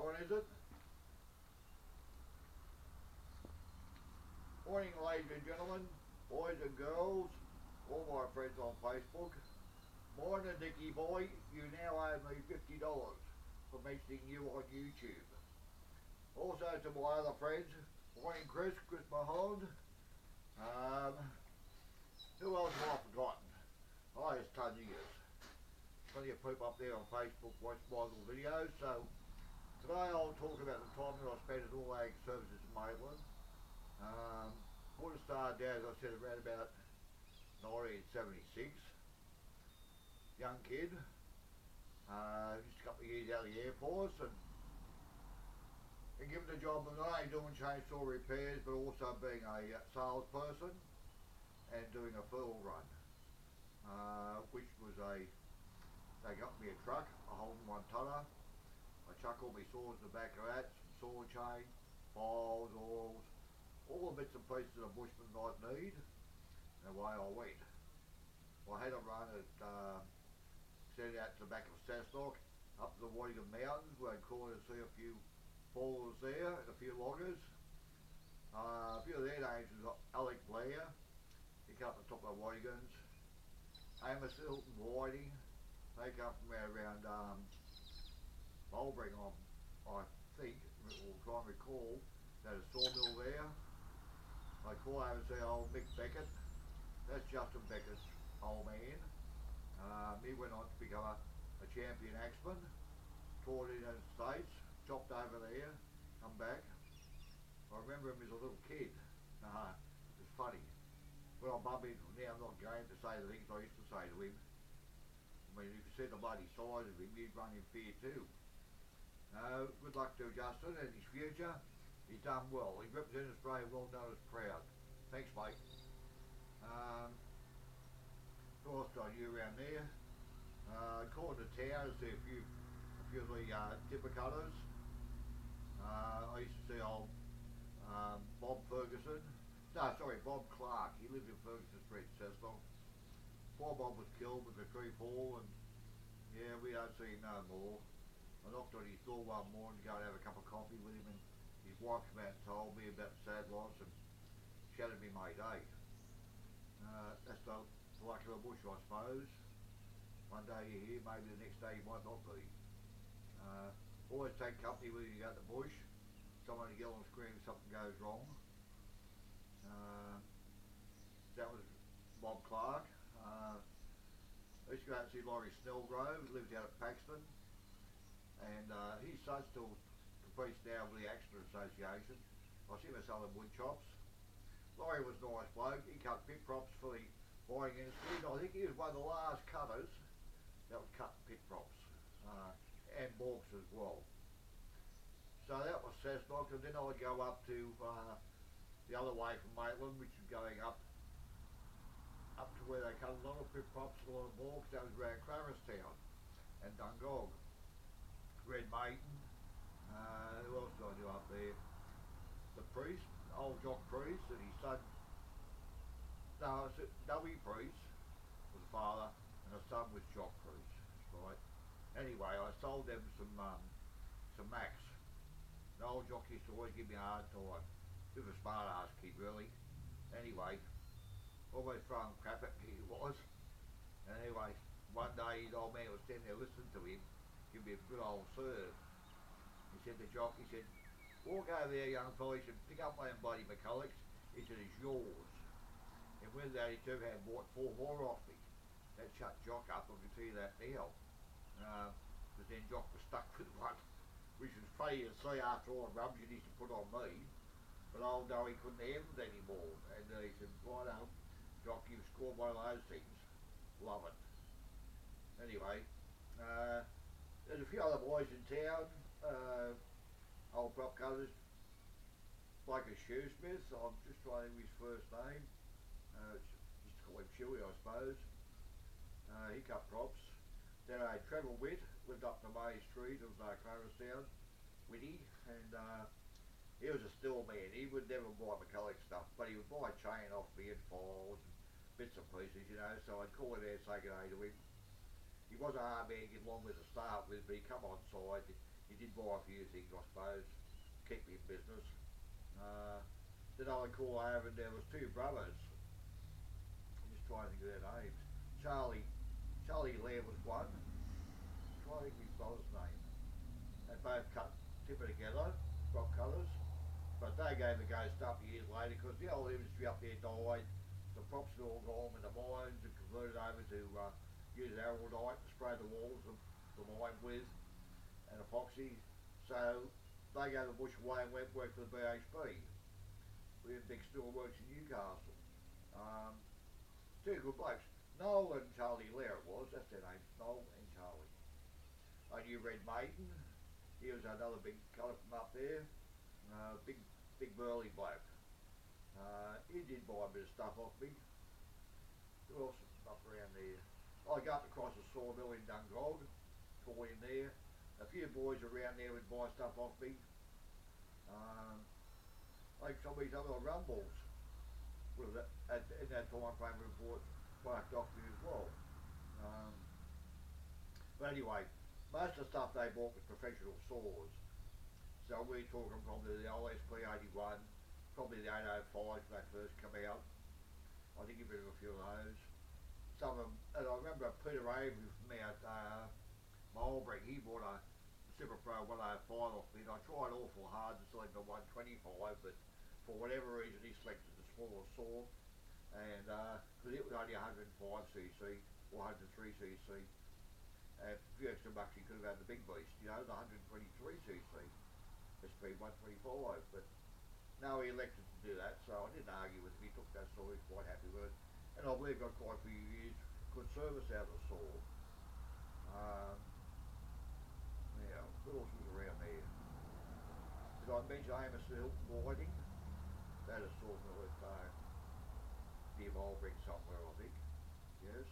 going, is it? Morning, ladies and gentlemen, boys and girls, all my friends on Facebook. Morning, Dickie boy, you now owe me $50 for mentioning you on YouTube. Also to my other friends, morning Chris Mahone. Who else have I forgotten? Oh, there's tons of yous. Plenty of people up there on Facebook watch my little videos, so today I'll talk about the time that I spent at All Ag Services in Maitland. Would have started there, as I said, around about 1976. Young kid, just a couple of years out of the Air Force, and given the job of not only doing chainsaw repairs, but also being a salesperson and doing a field run, which was they got me a truck, a Holden 1 tonner. I chuck all my saws in the back of that, some saw chain, files, oils, all the bits and pieces that a bushman might need, and away I went. I had a run at, set out to the back of Sasnock, up to the Wadingham Mountains, where I called to see a few ballers there, and a few loggers. A few of their names was Alec Blair, he come up the top of the Wadinghams, Amos Hilton Whiting, they come from around Mulbring, I think, or try and recall. There's a sawmill there. I call over and see old Mick Beckett. That's Justin Beckett's old man. He went on to become a champion axeman. Toured in the States, chopped over there, come back. I remember him as a little kid. It's funny. When I bump into him now, I'm not going to say the things I used to say to him. I mean, if you see the bloody size of him, you'd run in fear too. Good luck to Justin and his future. He's done well. He represented Australia well, known as proud. Thanks, mate. Who else got you around there? Called the town to see a few of the tipper cutters. I used to see old Bob Ferguson. No, sorry, Bob Clark. He lived in Ferguson Street, Cessnock. Poor Bob was killed with a tree fall, and yeah, we don't see him no more. I knocked on his door one morning to go and have a cup of coffee with him, and his wife came out and told me about the sad loss and shattered me my day. That's the luck of the bush, I suppose. One day you're here, maybe the next day you might not be. Always take company with you go to the bush. Someone to yell and scream if something goes wrong. That was Bob Clark. I used to go out and see Laurie Snellgrove, who lives out at Paxton. And his son still competes now with the Axeman Association. I see him selling wood chops. Laurie was a nice bloke. He cut pit props for the mining industry. I think he was one of the last cutters that would cut pit props and balks as well. So that was Cessnock, and then I would go up to the other way from Maitland, which is going up to where they cut a lot of pit props, a lot of balks. That was around Claristown and Dungog. Red Maiden, who else did I do up there? The priest, old Jock Priest, and his son, no, it's W Priest was the father, and the son was Jock Priest, right? Anyway, I sold them some Macs. The old Jock used to always give me a hard time. He was a smart ass kid, really. Anyway, always throwing crap at me, he was. And anyway, one day his old man was standing there listening to him, give me a good old serve. He said to Jock, he said, walk over there, young fella, he said, pick up one of them bloody McCullochs. He said, it's yours. And with that, he too had bought 4 more off me. That shut Jock up, I can see that now. Because then Jock was stuck with one, which was funny to see after all the rubbish he used to put on me. But old Doe, he couldn't have it anymore. And he said, righto, Jock, you've scored one of those things. Love it. Anyway, there's a few other boys in town, old prop cutters, like a shoesmith. I'm just trying to think of his first name. Just call him Chewy, I suppose. He cut props. Then I travelled with, lived up to May Street, it was Claristown, Whitty, and he was a still man. He would never buy McCulloch stuff, but he would buy chain off me and files and bits and pieces, you know, so I'd call him there and say good day to him. He was a hard man to get along with to start with, but he come on side. he did buy a few things, I suppose, keep me in business. Uh, then I recall having, there was two brothers, I'm just trying to think of their names. Charlie Lair was one, I'm trying to think of his brother's name. They both cut timber together, crop cutters, but they gave a go stuff years later because the old industry up there died. The props had all gone with the mines and converted over to use araldite to spray the walls of the mine with and epoxy. So they gave the bush away and went work for the BHP. We had big steel works in Newcastle. Um, Two good blokes. Noel and Charlie Lair it was, that's their names, Noel and Charlie. I knew Red Maitland, he was another big cutter from up there, big burly bloke. He did buy a bit of stuff off me. There was some stuff around there. I got across the sawmill in Dungog, tore in there. A few boys around there would buy stuff off me. Like some of these other rumbles. In that time frame we bought product off me as well. But anyway, most of the stuff they bought was professional saws. So we're talking probably the OSP 81, probably the 805 when they first come out. I think you've been to a few of those. Some of them, and I remember Peter Avery from out Mulberry, he bought a Super Pro 105 off me, and I tried awful hard to select the 125, but for whatever reason he selected the smaller saw, and because it was only 105cc or 103cc, and a few extra bucks he could have had the big beast, you know, the 123cc SP 125, but no, he elected to do that, so I didn't argue with him. He took that saw, he was quite happy with it, and I believe got quite a few years good service out of the saw. Yeah, who else was around there? Did I mention Amos Hilton Whiting? That is sort of near Mulberry somewhere, I think. Yes.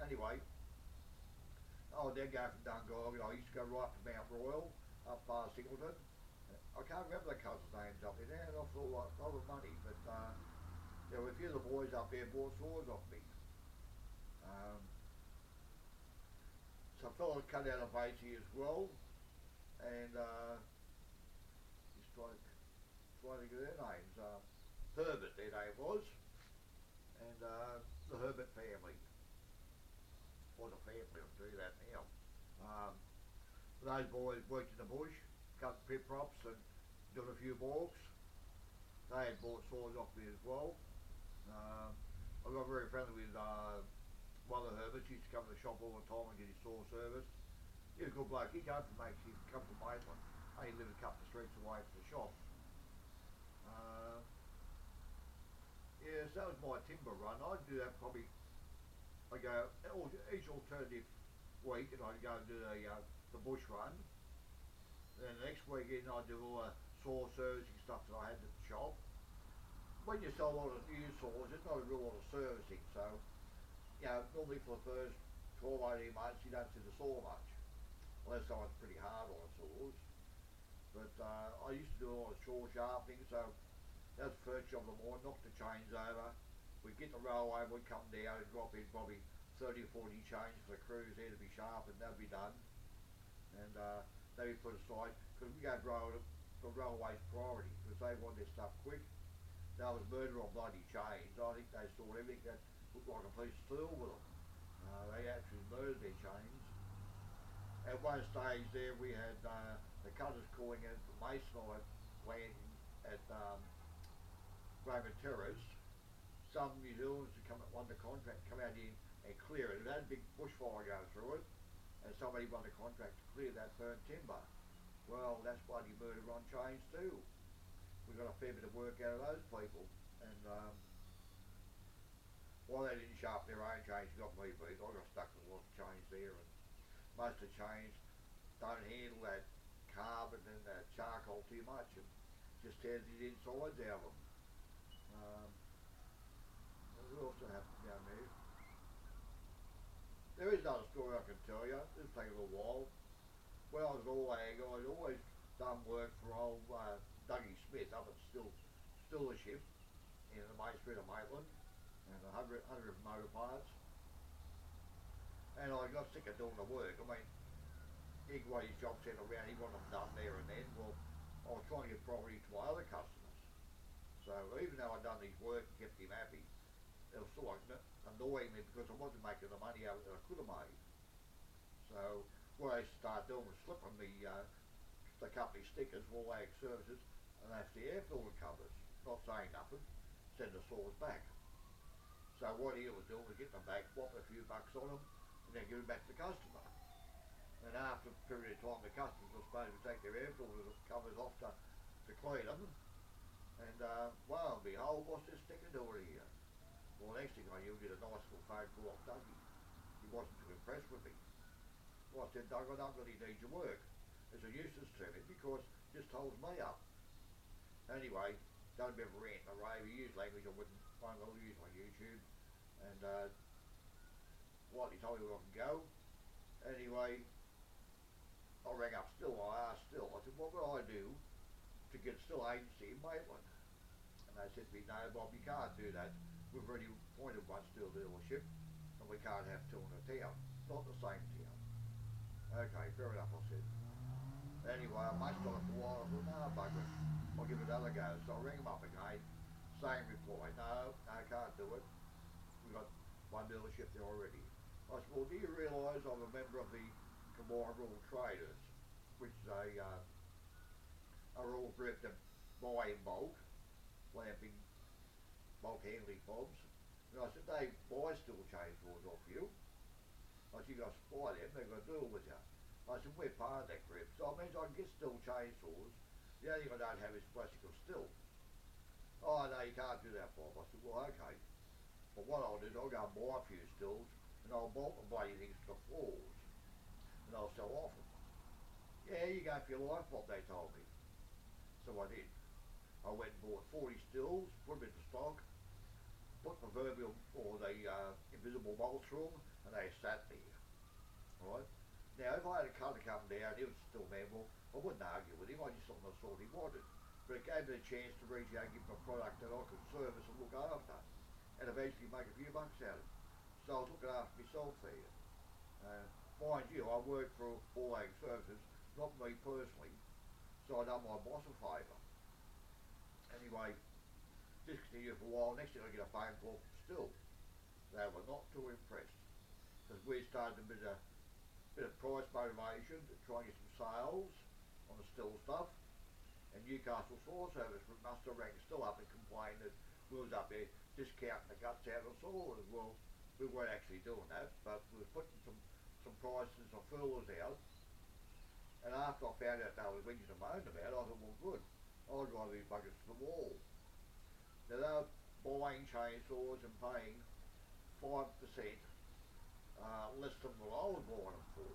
Anyway, then go from Dungog. I used to go right to Mount Royal, up past Singleton. I can't remember the cousins' names up there now, and I thought like a lot of money, but there were a few of the boys up there bought saws off me. Some fellas cut out of Basie as well, and just trying to get their names. Herbert, their name was, and the Herbert family. Or the family, I'll do that now. Those boys worked in the bush, cut pit props and did a few balks. They had bought saws off me as well. I got very friendly with one of the Herberts. He used to come to the shop all the time and get his saw serviced. He was a good bloke. He came from Maitland. He lived a couple of streets away from the shop. Yeah, so that was my timber run. I'd do that probably. I go each alternative week, and I'd go and do the bush run. Then the next weekend I'd do all the saw servicing stuff that I had at the shop. When you sell a lot of new saws, there's not a real lot of servicing, so you know, normally for the first 12, 18 months you don't see the saw much, unless someone's pretty hard on the saws. But I used to do a lot of saw sharpening, so that was the first job of the morning, knock the chains over. We'd get the railway, we'd come down and drop in probably 30 or 40 chains for the crews there to be sharpened, that'd be done. And they'd be put aside, because we gave the railway's priority, because they want their stuff quick. There was murder on bloody chains. I think they saw everything that looked like a piece of steel with them. They actually murdered their chains. At one stage there we had the cutters calling in for masonite land at Raymond Terrace. Some New Zealanders who won the contract come out here and clear it. It had a big bushfire go through it, and somebody won the contract to clear that burnt timber. Well, that's bloody murder on chains too. We got a fair bit of work out of those people, and while they didn't sharpen their own chains, got me beat. I got stuck with a lot of chains there, and most of the chains don't handle that carbon and that charcoal too much, and just tears the insides out of them. What else happened down there? There is another story I can tell you. It'll take a little while. When I was all ag, I'd always done work for old Dougie Smith up at Dealership in the main street of Maitland, and 100 motor parts. And I got sick of doing the work. I mean, he got his job set around, he wanted them done there and then. Well, I was trying to get property to my other customers. So even though I'd done his work and kept him happy, it was still like annoying me because I wasn't making the money out that I could have made. So what I started doing was slipping the company stickers for all ag services, and that's the air filter covers. Not saying nothing, send the saws back. So what he was doing was getting them back, whopping a few bucks on them, and then give them back to the customer. And after a period of time, the customers were supposed to take their air filter covers off to clean them. And lo and behold, what's this sticker doing here? Well, next thing I knew, I did a nice little phone call off Dougie. He wasn't too impressed with me. Well, I said, Doug, I don't really need your work. It's a nuisance to me because it just holds me up. Anyway, don't ever rant and rave. He used language I wouldn't use on YouTube. And he told me where I can go. Anyway, I rang up Still. I asked Still. I said, what would I do to get Still agency in Maitland? And they said to me, no, Bob, you can't do that. We've already appointed one Still dealership, and we can't have two in a town. Not the same town. Okay, fair enough, I said. Anyway, I mused on it for a while. I thought, no, bugger it. I'll give it another go. So I rang him up again. Same reply. No, can't do it. We've got one dealership there already. I said, well, do you realise I'm a member of the Combined Rural Traders, which is a rural group that buy in bulk, lamping, bulk handling fobs. And I said, they buy Still chainsaws off you. I said, you got to supply them, they've got to deal with you. I said, we're part of that group, so it means I can get Still chainsaws. The only thing I don't have is plastic or Still. Oh, no, you can't do that, Bob. I said, well, okay. But what I'll do is I'll go and buy a few Stills, and I'll bolt the bloody things to the floors, and I'll sell off them. Yeah, you go for your life, Bob, they told me. So I did. I went and bought 40 Stills, put them into stock, put the proverbial, or the invisible bolts through them, and they sat there. Alright? Now, if I had a cutter come down, he was still man, well, I wouldn't argue with him, I just thought I saw what he wanted. But it gave me a chance to reach out and give him a product that I could service and look after, and eventually make a few bucks out of it. So I was looking after myself there. Mind you, I work for all ag services, not me personally, so I done my boss a favour. Anyway, just continued for a while. Next thing I get a phone call from Still. They were not too impressed, because we started a bit of price motivation to try and get some sales on the Still stuff. And Newcastle Saw Service must have rang Still up and complained that we was up there discounting the guts out of saws. Well, we weren't actually doing that, but we were putting some prices of furlers out. And after I found out they were whinging and moaning about it, I thought, well, good. I'll drive these buggers to the wall. Now they were buying chainsaws and paying 5% less than what I was buying them for.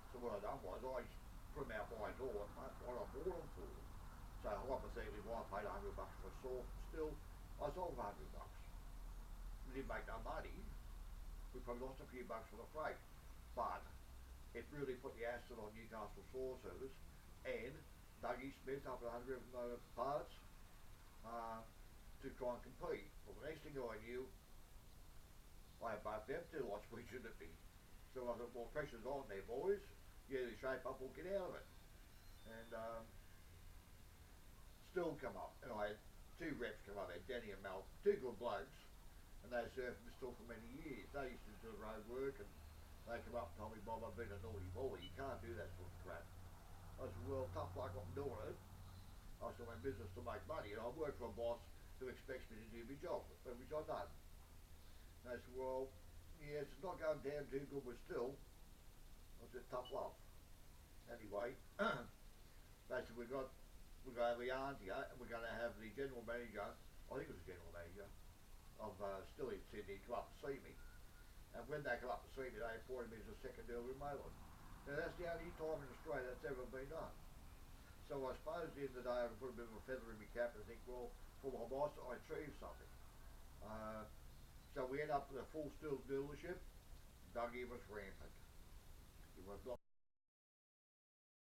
So what I done was I put them out my door and what I bought them for. So hypothetically, if I paid $100 for a saw from Still, I sold for $100. We didn't make no money. We probably lost a few bucks for the freight, but it really put the acid on Newcastle Saw Service and Dougie Smith up at 100 parts to try and compete. Well, the next thing I knew, I had both them two lots, we shouldn't be. So I thought, well, pressure's on there, boys. You either shape up or get out of it. And Still come up, and I had two reps come up there, Danny and Mel, two good blokes, and they served me Still for many years. They used to do the road work, and they come up and told me, Bob, I've been a naughty boy, you can't do that sort of crap. I said, well, tough luck, I'm doing it. I said, I'm in business to make money, and I work for a boss who expects me to do my job, which I've done. And they said, well, yes, it's not going damn too good with Still. I said, tough love. Anyway, they said, we're going to have the auntie, and we're going to have the general manager, I think it was the general manager, of Still in Sydney, come up to see me. And when they come up to see me, they appointed me as a second dealer in Maitland. Now that's the only time in Australia that's ever been done. So I suppose at the end of the day I can put a bit of a feather in my cap and think, well, for my boss I achieved something. So we end up with a full Still dealership. Dougie was rampant. He was